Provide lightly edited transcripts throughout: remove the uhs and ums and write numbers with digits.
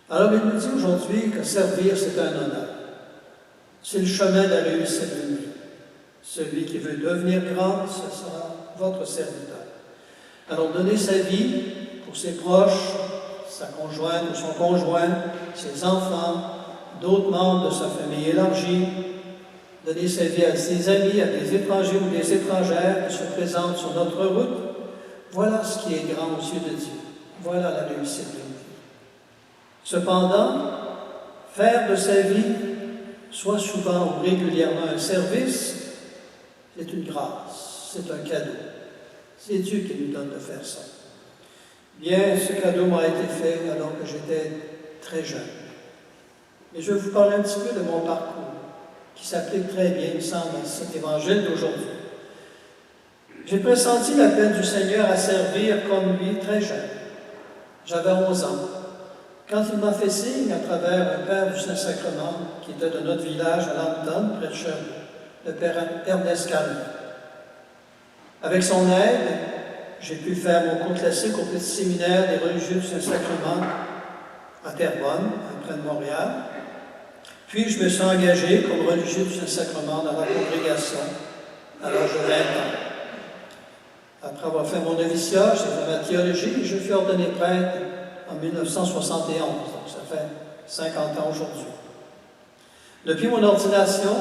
Alors il nous dit aujourd'hui que servir, c'est un honneur. C'est le chemin de la réussite d'une vie. Celui qui veut devenir grand, ce sera votre serviteur. Alors donner sa vie pour ses proches, sa conjointe ou son conjoint, ses enfants, d'autres membres de sa famille élargie, donner sa vie à ses amis, à des étrangers ou des étrangères qui se présentent sur notre route, voilà ce qui est grand aux yeux de Dieu. Voilà la réussite d'une vie. Cependant, faire de sa vie, soit souvent ou régulièrement un service, c'est une grâce, c'est un cadeau. C'est Dieu qui nous donne de faire ça. Bien, ce cadeau m'a été fait alors que j'étais très jeune. Et je vais vous parler un petit peu de mon parcours, qui s'applique très bien, il me semble, à cet évangile d'aujourd'hui. J'ai pressenti l'appel du Seigneur à servir comme lui très jeune. J'avais 11 ans. Quand il m'a fait signe à travers un père du Saint-Sacrement, qui était de notre village à Lambton, près de Sherbrooke, le père Ernest Calme. Avec son aide, j'ai pu faire mon cours classique au petit séminaire des religieux du Saint-Sacrement à Terrebonne, près de Montréal. Puis je me suis engagé comme religieux du Saint-Sacrement dans la congrégation à l'âge de 20 ans. Après avoir fait mon noviciat, j'ai fait ma théologie et je fus ordonné prêtre en 1971, donc ça fait 50 ans aujourd'hui. Depuis mon ordination,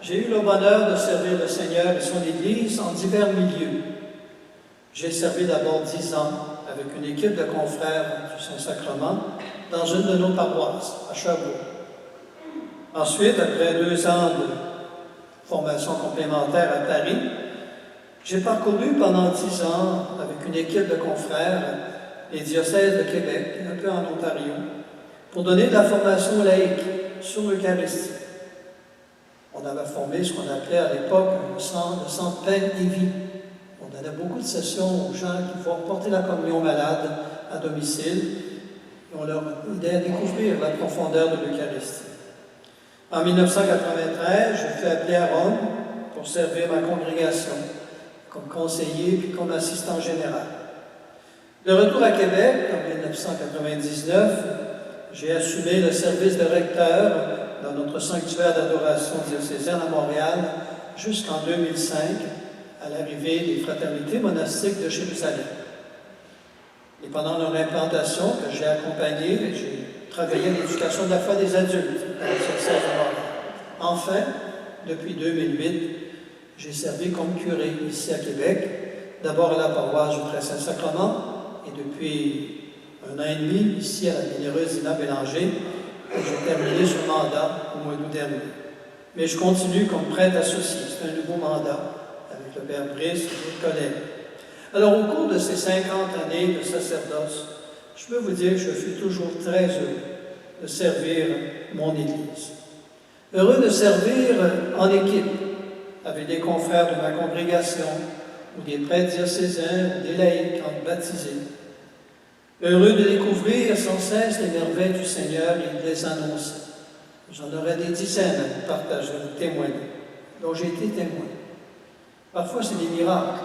j'ai eu le bonheur de servir le Seigneur et son Église en divers milieux. J'ai servi d'abord 10 ans avec une équipe de confrères du Saint-Sacrement dans une de nos paroisses, à Sherbrooke. Ensuite, après 2 ans de formation complémentaire à Paris, j'ai parcouru pendant 10 ans avec une équipe de confrères les diocèses de Québec, un peu en Ontario, pour donner de la formation laïque sur l'Eucharistie. On avait formé ce qu'on appelait à l'époque le centre Paix et Vie. On donnait beaucoup de sessions aux gens qui vont porter la communion malade à domicile et on leur aidait à découvrir la profondeur de l'Eucharistie. En 1993, je fus appelé à Rome pour servir ma congrégation comme conseiller puis comme assistant général. De retour à Québec, en 1999, j'ai assumé le service de recteur dans notre sanctuaire d'adoration diocésaine à Montréal jusqu'en 2005, à l'arrivée des fraternités monastiques de Jérusalem. Et pendant leur implantation, que j'ai accompagné, j'ai travaillé à l'éducation de la foi des adultes à la diocèse de Montréal. Enfin, depuis 2008, j'ai servi comme curé ici à Québec, d'abord à la paroisse du Très Saint-Sacrement, et depuis 1 an et demi, ici à la bienheureuse Dina Bélanger, j'ai terminé ce mandat au mois d'août dernier. Mais je continue comme prêtre associé, c'est un nouveau mandat, avec le père Brice et d'autres collègues. Alors, au cours de ces 50 années de sacerdoce, je peux vous dire que je suis toujours très heureux de servir mon Église. Heureux de servir en équipe, avec des confrères de ma congrégation, ou des prêtres diocésains, ou des laïcs baptisés. Heureux de découvrir sans cesse les merveilles du Seigneur et de les annoncer. J'en aurais des dizaines à vous partager, à vous témoigner, dont j'ai été témoin. Parfois, c'est des miracles.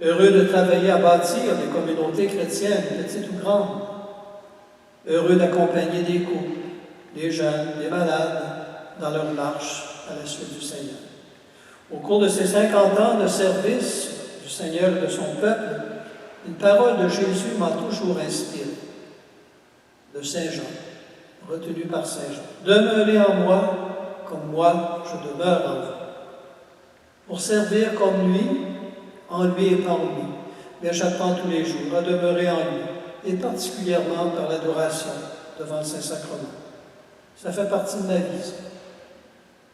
Heureux de travailler à bâtir des communautés chrétiennes, petites ou grandes. Heureux d'accompagner des couples, des jeunes, des malades, dans leur marche à la suite du Seigneur. Au cours de ces 50 ans de service du Seigneur et de son peuple, une parole de Jésus m'a toujours inspiré, de Saint Jean, retenue par Saint Jean. Demeurez en moi, comme moi je demeure en vous. Pour servir comme lui, en lui et par lui, mais j'apprends tous les jours à demeurer en lui, et particulièrement par l'adoration devant le Saint-Sacrement. Ça fait partie de ma vie.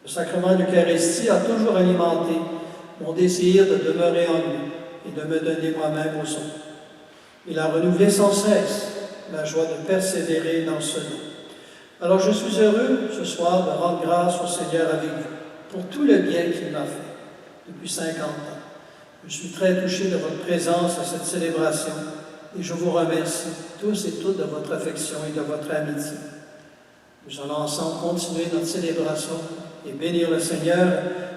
Le sacrement de l'Eucharistie a toujours alimenté mon désir de demeurer en lui et de me donner moi-même aux autres. Il a renouvelé sans cesse ma joie de persévérer dans ce don. Alors je suis heureux ce soir de rendre grâce au Seigneur avec vous pour tout le bien qu'il m'a fait depuis 50 ans. Je suis très touché de votre présence à cette célébration et je vous remercie tous et toutes de votre affection et de votre amitié. Nous allons ensemble continuer notre célébration et bénir le Seigneur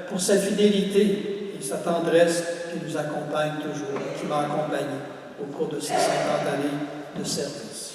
pour sa fidélité et sa tendresse qui nous accompagne toujours, qui m'a accompagné au cours de ces 50 années de service.